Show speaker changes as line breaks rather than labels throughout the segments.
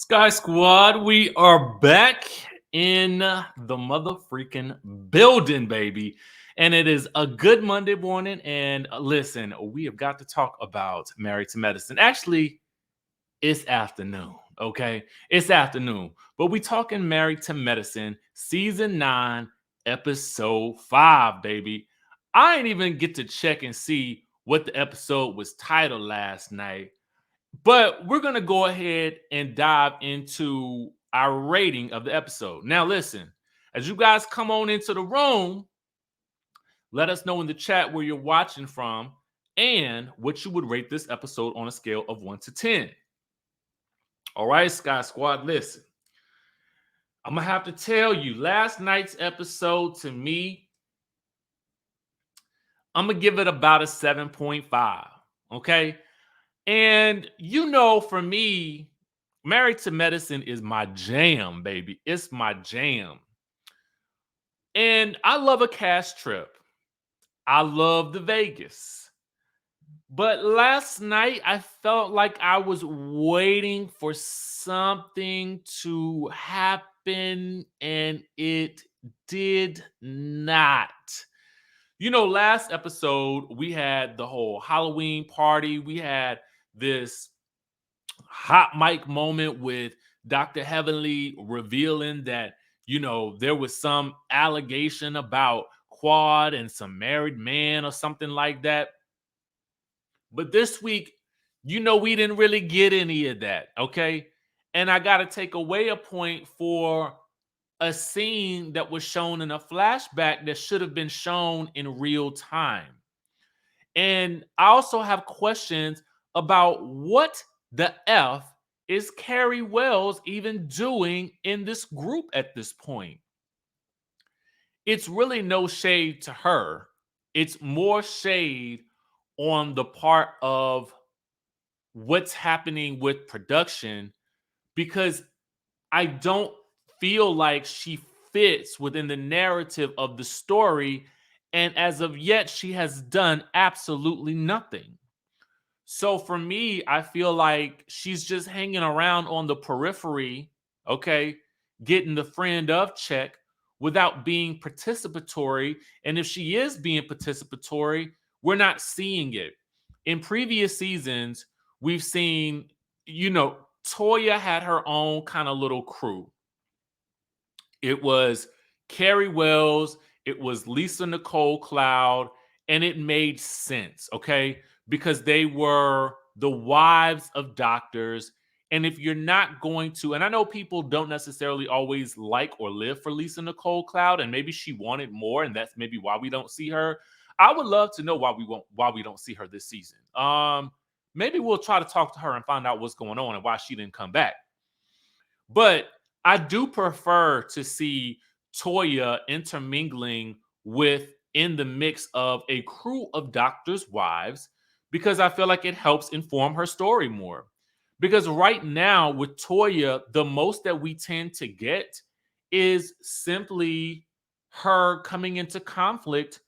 Sky Squad, we are back in the mother freaking building, baby. And it is a good Monday morning. And listen, we have got to talk about Married to Medicine. Actually, it's afternoon, okay? It's afternoon. But we talking Married to Medicine, season 9, episode 5, baby. I ain't even get to check and see what the episode was titled last night. But we're going to go ahead and dive into our rating of the episode. Now, listen, as you guys come on into the room, let us know in the chat where you're watching from and what you would rate this episode on a scale of 1 to 10. All right, Sky Squad, listen. I'm going to have to tell you, last night's episode to me, I'm going to give it about a 7.5. Okay. And for me, Married to Medicine is my jam, baby. It's my jam. And I love a cash trip. I love the Vegas. But last night, I felt like I was waiting for something to happen, and it did not. Last episode, we had the whole Halloween party. We had this hot mic moment with Dr. Heavenly revealing that, there was some allegation about Quad and some married man or something like that. But this week, we didn't really get any of that, okay? And I got to take away a point for a scene that was shown in a flashback that should have been shown in real time. And I also have questions about what the F is Carrie Wells even doing in this group at this point? It's really no shade to her. It's more shade on the part of what's happening with production because I don't feel like she fits within the narrative of the story. And as of yet, she has done absolutely nothing. So for me, I feel like she's just hanging around on the periphery, okay, getting the friend of check without being participatory. And if she is being participatory, we're not seeing it. In previous seasons, we've seen, Toya had her own kind of little crew. It was Carrie Wells, it was Lisa Nicole Cloud, and it made sense, okay? Because they were the wives of doctors. And if you're not going to, and I know people don't necessarily always like or live for Lisa Nicole Cloud, and maybe she wanted more, and that's maybe why we don't see her. I would love to know why we don't see her this season. Maybe we'll try to talk to her and find out what's going on and why she didn't come back. But I do prefer to see Toya intermingling with in the mix of a crew of doctors' wives because I feel like it helps inform her story more. Because right now with Toya, the most that we tend to get is simply her coming into conflict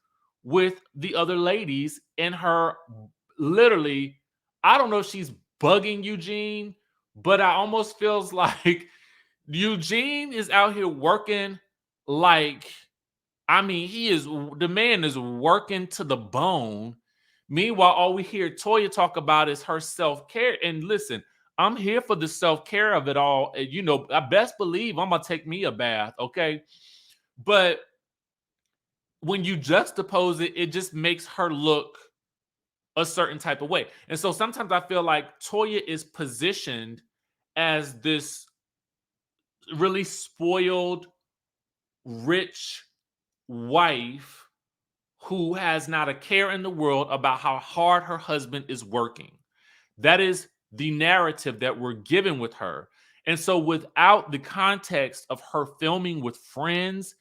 with the other ladies and her literally, I don't know if she's bugging Eugene, but I almost feels like Eugene is out here working like, the man is working to the bone. Meanwhile, all we hear Toya talk about is her self-care. And listen, I'm here for the self-care of it all. I best believe I'm going to take me a bath, okay? But when you juxtapose it, it just makes her look a certain type of way. And so sometimes I feel like Toya is positioned as this really spoiled, rich wife who has not a care in the world about how hard her husband is working. That is the narrative that we're given with her. And so without the context of her filming with friends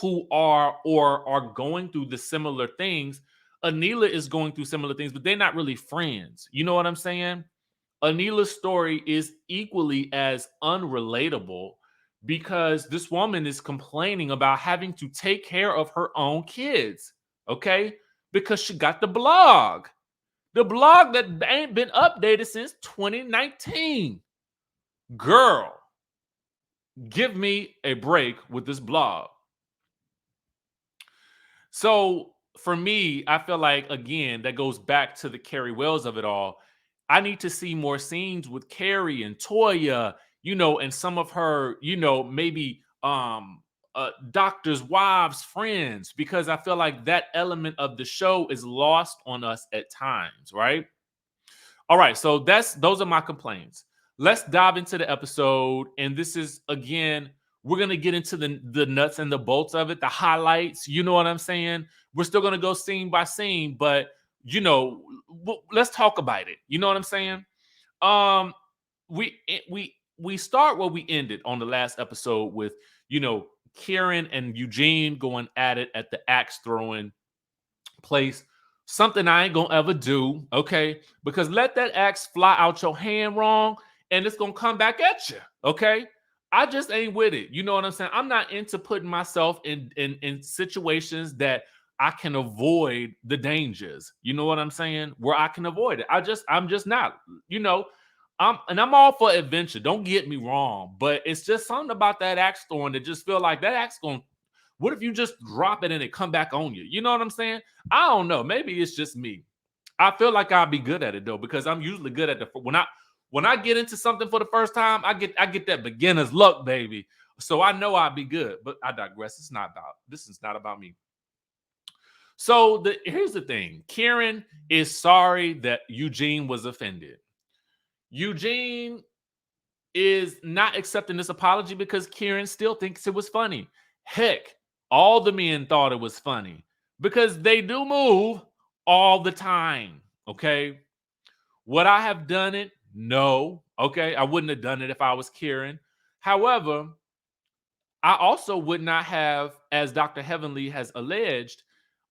who are or are going through the similar things, Anila is going through similar things, but they're not really friends. You know what I'm saying? Anila's story is equally as unrelatable because this woman is complaining about having to take care of her own kids, okay? Because she got the blog that ain't been updated since 2019. Girl, give me a break with this blog. So for me, I feel like, again, that goes back to the Carrie Wells of it all. I need to see more scenes with Carrie and Toya, and some of her, maybe doctors' wives, friends, because I feel like that element of the show is lost on us at times, right? All right, so those are my complaints. Let's dive into the episode, and this is, again, we're gonna get into the nuts and the bolts of it, the highlights. You know what I'm saying? We're still gonna go scene by scene, but let's talk about it. You know what I'm saying? Um, we start where we ended on the last episode with Kiran and Eugene going at it at the axe throwing place. Something I ain't gonna ever do, okay? Because let that axe fly out your hand wrong, and it's gonna come back at you, okay? I just ain't with it. You know what I'm saying? I'm not into putting myself in situations that I can avoid the dangers. You know what I'm saying? Where I can avoid it. I'm just not. You know, I'm all for adventure. Don't get me wrong, but it's just something about that axe throwing that just feel like that axe gonna. What if you just drop it and it come back on you? You know what I'm saying? I don't know. Maybe it's just me. I feel like I'll be good at it though, because I'm usually good at when I get into something for the first time, I get that beginner's luck, baby. So I know I'll be good. But I digress. This is not about me. So here's the thing. Kiran is sorry that Eugene was offended. Eugene is not accepting this apology because Kiran still thinks it was funny. Heck, all the men thought it was funny because they do move all the time. Okay. Would I have done it? No. Okay. I wouldn't have done it if I was Kiran. However, I also would not have, as Dr. Heavenly has alleged,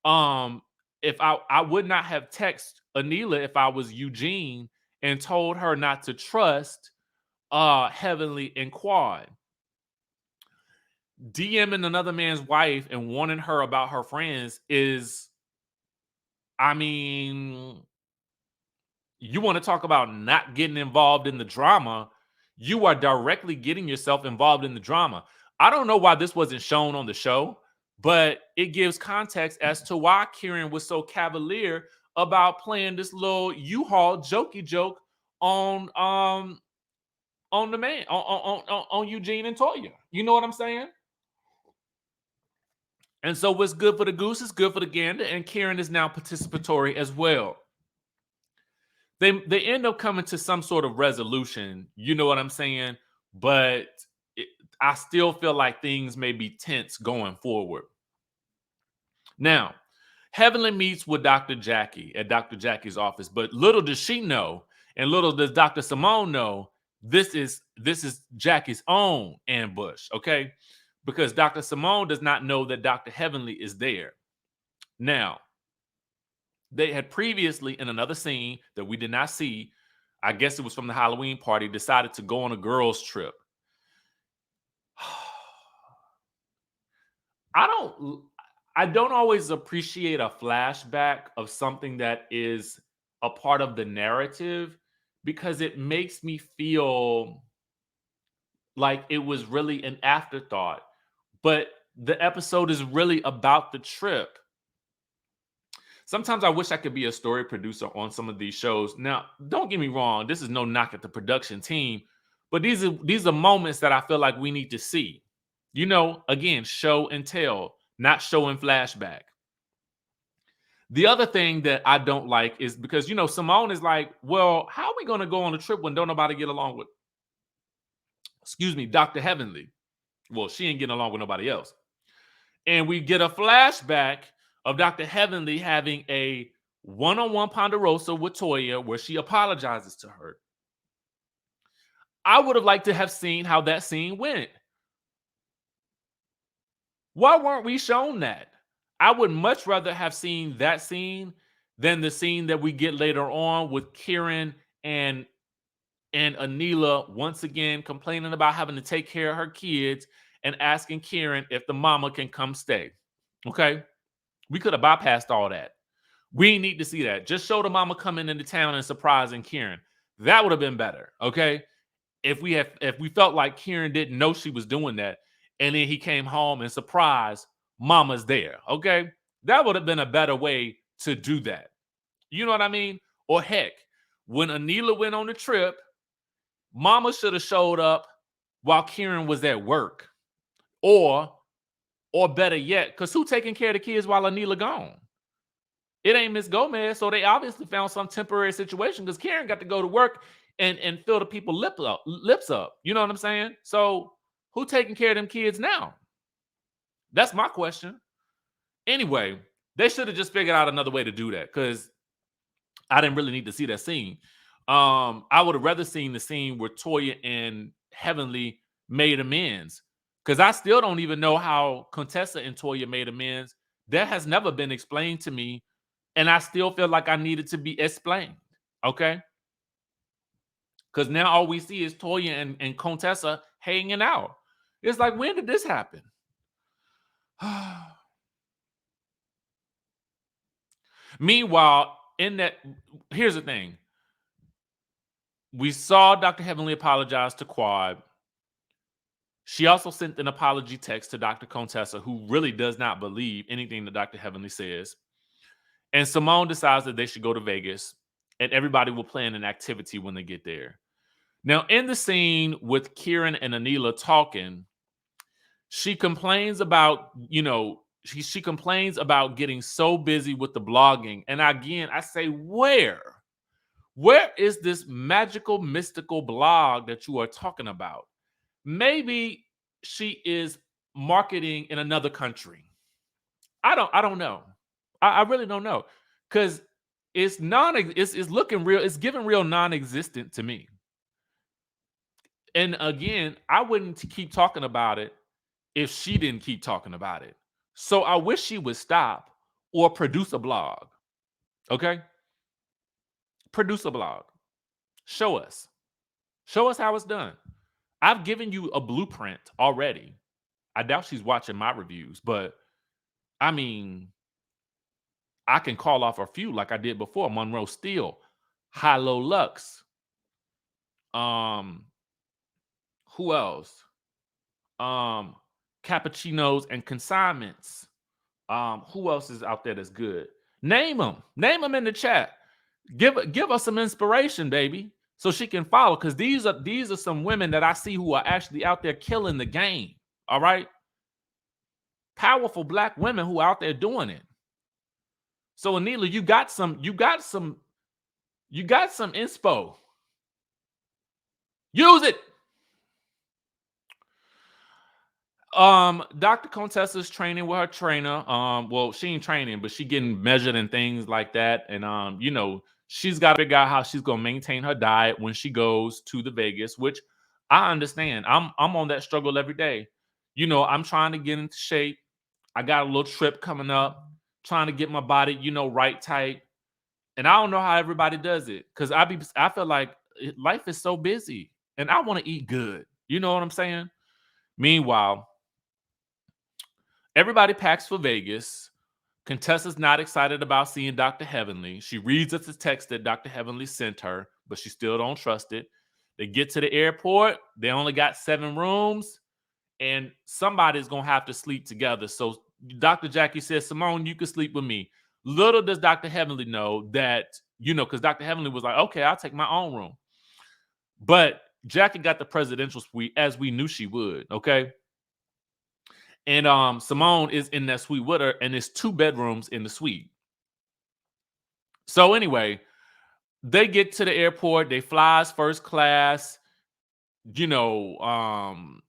if I would not have texted Anila if I was Eugene and told her not to trust Heavenly and Quad. DMing another man's wife and warning her about her friends is, I mean, you want to talk about not getting involved in the drama. You are directly getting yourself involved in the drama. I don't know why this wasn't shown on the show, but it gives context as to why Kiran was so cavalier about playing this little U-Haul jokey joke on the man on Eugene and Toya. You know what I'm saying? And so what's good for the goose is good for the gander, and Kiran is now participatory as well. They end up coming to some sort of resolution, you know what I'm saying? But I still feel like things may be tense going forward. Now, Heavenly meets with Dr. Jackie at Dr. Jackie's office, but little does she know, and little does Dr. Simone know, this is Jackie's own ambush, okay? Because Dr. Simone does not know that Dr. Heavenly is there. Now, they had previously, in another scene that we did not see, I guess it was from the Halloween party, decided to go on a girls' trip. I don't always appreciate a flashback of something that is a part of the narrative, because it makes me feel like it was really an afterthought. But the episode is really about the trip. Sometimes I wish I could be a story producer on some of these shows. Now, don't get me wrong, this is no knock at the production team, but these are moments that I feel like we need to see. You know, again, show and tell, not show and flashback. The other thing that I don't like is because, Simone is like, well, how are we going to go on a trip when don't nobody get along with, Dr. Heavenly? Well, she ain't getting along with nobody else. And we get a flashback of Dr. Heavenly having a one-on-one ponderosa with Toya where she apologizes to her. I would have liked to have seen how that scene went. Why weren't we shown that? I would much rather have seen that scene than the scene that we get later on with Kiran and Anila once again complaining about having to take care of her kids and asking Kiran if the mama can come stay. Okay? We could have bypassed all that. We need to see that. Just show the mama coming into town and surprising Kiran. That would have been better. Okay? if we felt like Kiran didn't know she was doing that, and then he came home and surprise, mama's there. Okay. That would have been a better way to do that. You know what I mean? Or heck, when Anila went on the trip, mama should have showed up while Kiran was at work. Or better yet, because who taking care of the kids while Anila gone? It ain't Miss Gomez, so they obviously found some temporary situation because Kiran got to go to work and fill the people lips up. You know what I'm saying? So who taking care of them kids now? That's my question. Anyway, they should have just figured out another way to do that because I didn't really need to see that scene. I would have rather seen the scene where Toya and Heavenly made amends because I still don't even know how Contessa and Toya made amends. That has never been explained to me, and I still feel like I needed to be explained. Okay, because now all we see is Toya and Contessa hanging out. It's like, when did this happen? Meanwhile, in that, here's the thing. We saw Dr. Heavenly apologize to Quad. She also sent an apology text to Dr. Contessa, who really does not believe anything that Dr. Heavenly says. And Simone decides that they should go to Vegas, and everybody will plan an activity when they get there. Now, in the scene with Kiran and Anila talking, she complains about, she complains about getting so busy with the blogging. And again, I say, where? Where is this magical, mystical blog that you are talking about? Maybe she is marketing in another country. I don't know. I really don't know. Because it's looking real, it's giving real non-existent to me. And again, I wouldn't keep talking about it if she didn't keep talking about it. So I wish she would stop or produce a blog. Okay? Produce a blog. Show us. Show us how it's done. I've given you a blueprint already. I doubt she's watching my reviews, but I mean, I can call off a few like I did before. Monroe Steel, High Low Lux. Who else? Cappuccinos and Consignments. Who else is out there that's good? Name them. Name them in the chat. Give us some inspiration, baby, so she can follow. Because these are some women that I see who are actually out there killing the game. All right, powerful Black women who are out there doing it. So Anila, you got some inspo. Use it. Dr. Contessa's training with her trainer. Well, she ain't training, but she getting measured and things like that. And she's got to figure out how she's gonna maintain her diet when she goes to the Vegas, which I understand. I'm on that struggle every day. I'm trying to get into shape. I got a little trip coming up, trying to get my body, right tight. And I don't know how everybody does it because I feel like life is so busy and I want to eat good. You know what I'm saying? Meanwhile, everybody packs for Vegas. Contessa's not excited about seeing Dr. Heavenly. She reads us the text that Dr. Heavenly sent her, but she still don't trust it. They get to the airport. They only got 7 rooms, and somebody's going to have to sleep together. So Dr. Jackie says, Simone, you can sleep with me. Little does Dr. Heavenly know that, because Dr. Heavenly was like, okay, I'll take my own room. But Jackie got the presidential suite as we knew she would, okay? And Simone is in that suite with her, and there's 2 bedrooms in the suite. So anyway, they get to the airport. They flies first class. Anila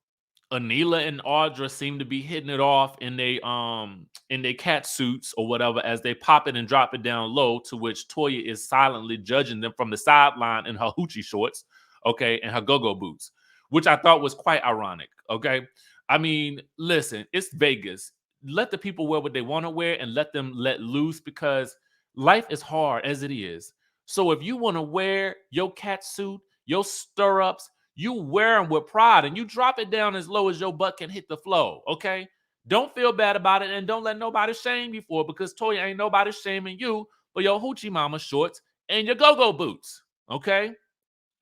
and Audra seem to be hitting it off in they cat suits or whatever as they pop it and drop it down low, to which Toya is silently judging them from the sideline in her hoochie shorts, okay, and her go-go boots, which I thought was quite ironic, okay? I mean, listen, it's Vegas. Let the people wear what they want to wear and let them let loose because life is hard as it is. So if you want to wear your cat suit, your stirrups, you wear them with pride and you drop it down as low as your butt can hit the floor, okay? Don't feel bad about it and don't let nobody shame you for it because Toya ain't nobody shaming you for your hoochie mama shorts and your go-go boots, okay?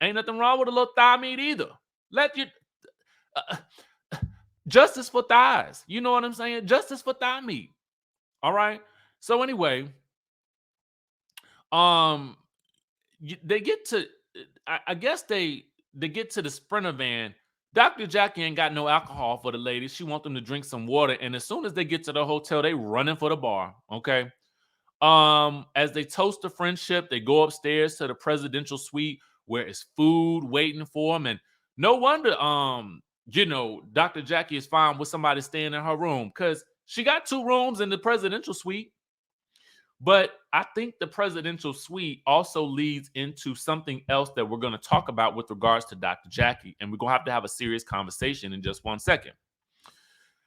Ain't nothing wrong with a little thigh meat either, Let you uh, justice for thighs. You know what I'm saying? Justice for thigh meat. All right. So anyway, um, they get to. I guess they get to the Sprinter van. Dr. Jackie ain't got no alcohol for the ladies. She want them to drink some water, and as soon as they get to the hotel, they running for the bar. Okay. As they toast the friendship, they go upstairs to the presidential suite where it's food waiting for them, and no wonder, Dr. Jackie is fine with somebody staying in her room because she got 2 rooms in the presidential suite. But I think the presidential suite also leads into something else that we're going to talk about with regards to Dr. Jackie, and we're going to have a serious conversation in just 1 second.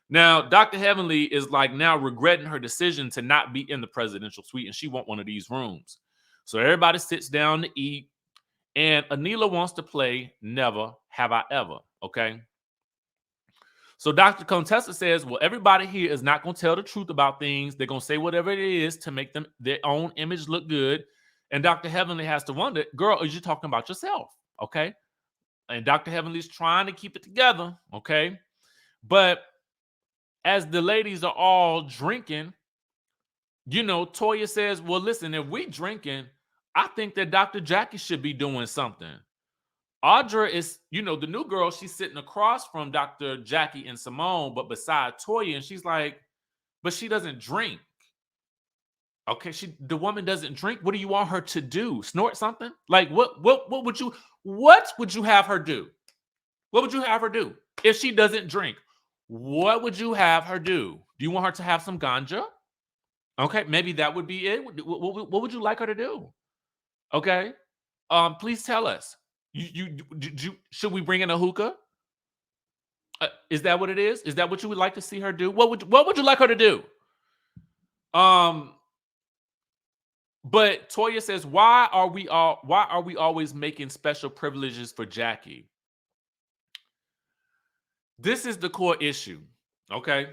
Now, Dr. Heavenly is like now regretting her decision to not be in the presidential suite, and she want one of these rooms. So everybody sits down to eat, and Anila wants to play Never Have I Ever, okay? So Dr. Contessa says, well, everybody here is not going to tell the truth about things. They're going to say whatever it is to make them their own image look good. And Dr. Heavenly has to wonder, girl, are you talking about yourself? Okay. And Dr. Heavenly's trying to keep it together. Okay. But as the ladies are all drinking, Toya says, well, listen, if we drinking, I think that Dr. Jackie should be doing something. Audra is, the new girl, she's sitting across from Dr. Jackie and Simone, but beside Toya, and she's like, but she doesn't drink. Okay, the woman doesn't drink. What do you want her to do? Snort something? Like what would you have her do? What would you have her do if she doesn't drink? What would you have her do? Do you want her to have some ganja? Okay, maybe that would be it. What would you like her to do? Okay, please tell us. Should we bring in a hookah? Is that what it is? Is that what you would like to see her do? What would you like her to do? But Toya says, why are we always making special privileges for Jackie? This is the core issue. Okay.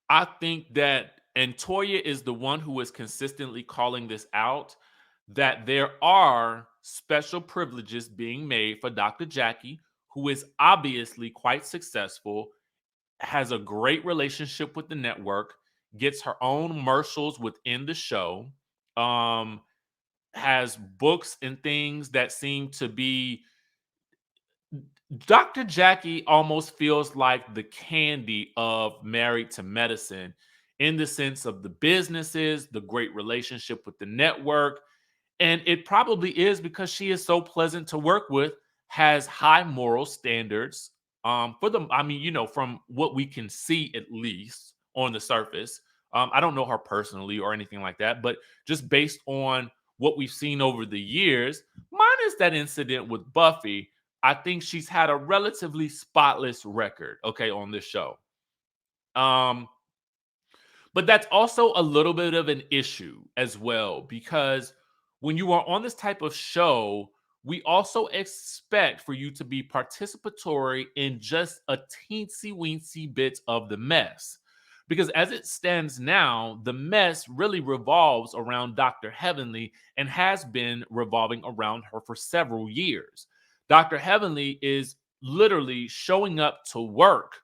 I think that, and Toya is the one who is consistently calling this out, that there are special privileges being made for Dr. Jackie, who is obviously quite successful, has a great relationship with the network, gets her own commercials within the show, has books and things that seem to be. Dr. Jackie almost feels like the Candy of Married to Medicine in the sense of the businesses, the great relationship with the network. And it probably is because she is so pleasant to work with, has high moral standards. For them, I mean, from what we can see, at least on the surface. I don't know her personally or anything like that, but just based on what we've seen over the years, minus that incident with Buffy, I think she's had a relatively spotless record, okay, on this show. But that's also a little bit of an issue as well, because when you are on this type of show, we also expect for you to be participatory in just a teensy weensy bit of the mess. Because as it stands now, the mess really revolves around Dr. Heavenly and has been revolving around her for several years. Dr. Heavenly is literally showing up to work,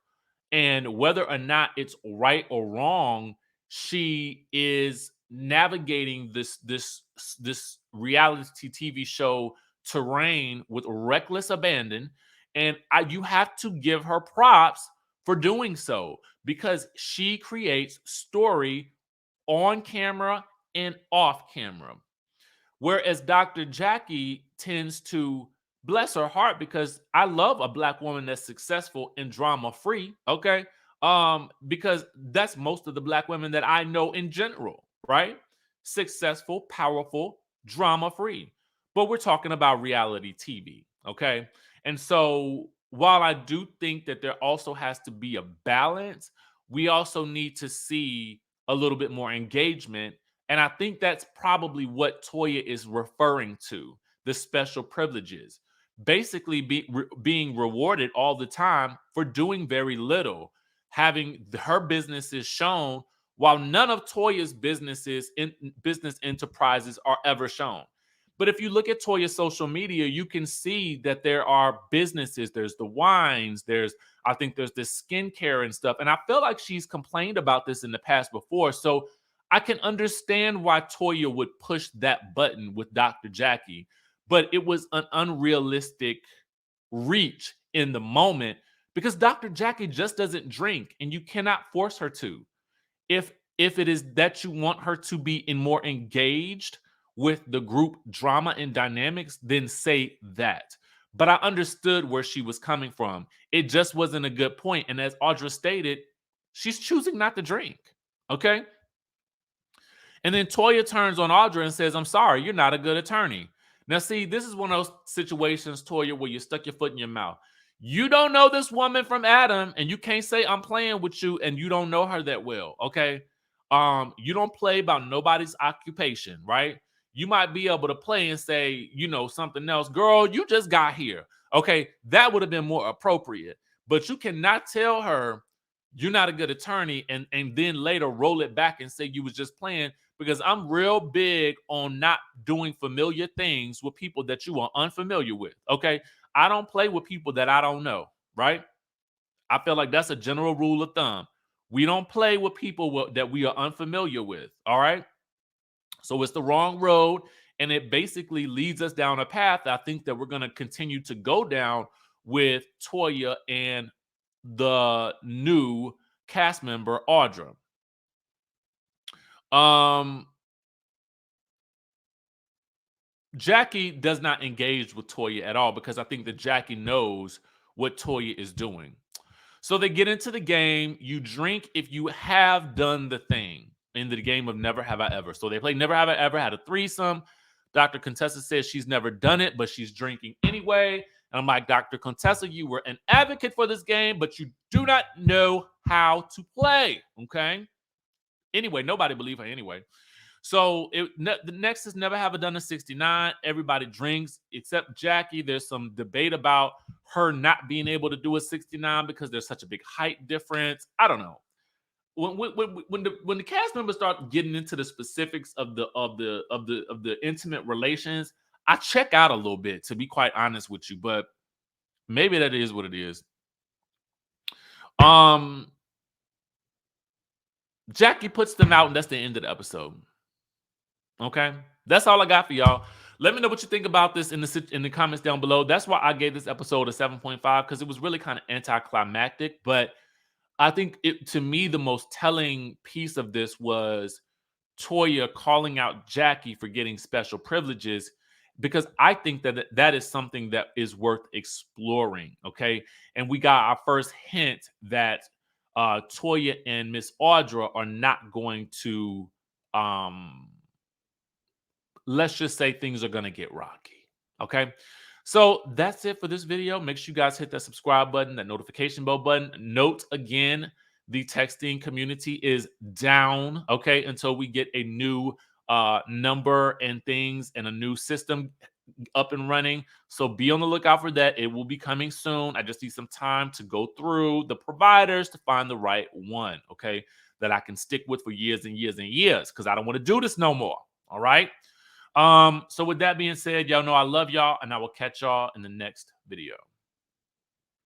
and whether or not it's right or wrong, she is navigating this reality TV show terrain with reckless abandon, and you have to give her props for doing so, because she creates story on camera and off camera. Whereas Dr. Jackie tends to, bless her heart, because I love a black woman that's successful and drama free, okay? Because that's most of the black women that I know in general, right? Successful, powerful, drama free. But we're talking about reality TV, okay? And so while I do think that there also has to be a balance, we also need to see a little bit more engagement. And I think that's probably what Toya is referring to, the special privileges. Basically being rewarded all the time for doing very little, having her businesses shown while none of Toya's business enterprises are ever shown. But if you look at Toya's social media, you can see that there are businesses, there's the wines, I think there's this skincare and stuff. And I feel like she's complained about this in the past before. So I can understand why Toya would push that button with Dr. Jackie, but it was an unrealistic reach in the moment because Dr. Jackie just doesn't drink and you cannot force her to. If it is that you want her to be more engaged with the group drama and dynamics, then say that. But I understood where she was coming from. It just wasn't a good point. And as Audra stated, she's choosing not to drink. Okay. And then Toya turns on Audra and says, I'm sorry, you're not a good attorney. Now, see, this is one of those situations, Toya, where you stuck your foot in your mouth. You don't know this woman from Adam, and you can't say I'm playing with you, and you don't know her that well, okay? You don't play about nobody's occupation, right? You might be able to play and say, something else. Girl, you just got here. Okay, that would have been more appropriate. But you cannot tell her you're not a good attorney and then later roll it back and say you was just playing, because I'm real big on not doing familiar things with people that you are unfamiliar with, okay? I don't play with people that I don't know, right? I feel like that's a general rule of thumb. We don't play with people that we are unfamiliar with, all right? So it's the wrong road, and it basically leads us down a path I think that we're going to continue to go down with Toya and the new cast member, Audra. Jackie does not engage with Toya at all because I think that Jackie knows what Toya is doing. So they get into the game. You drink if you have done the thing in the game of Never Have I Ever. So they play Never Have I Ever, had a threesome. Dr. Contessa says she's never done it, but she's drinking anyway. And I'm like, Dr. Contessa, you were an advocate for this game, but you do not know how to play, okay? Anyway, nobody believed her anyway. So the next is Never Have I Done a 69. Everybody drinks except Jackie. There's some debate about her not being able to do a 69 because there's such a big height difference. I don't know. When the cast members start getting into the specifics of the intimate relations, I check out a little bit, to be quite honest with you. But maybe that is what it is. Jackie puts them out, and that's the end of the episode. Okay, that's all I got for y'all. Let me know what you think about this in the comments down below. That's why I gave this episode a 7.5, because it was really kind of anticlimactic. But I think to me, the most telling piece of this was Toya calling out Jackie for getting special privileges, because I think that is something that is worth exploring. Okay, and we got our first hint that Toya and Miss Audra are not going to let's just say things are going to get rocky. Okay. So that's it for this video. Make sure you guys hit that subscribe button, that notification bell button. Note again, the texting community is down, okay, until we get a new number and things and a new system up and running. So be on the lookout for that. It will be coming soon. I just need some time to go through the providers to find the right one, okay, that I can stick with for years and years and years, because I don't want to do this no more. All right. So with that being said, y'all know I love y'all, and I will catch y'all in the next video.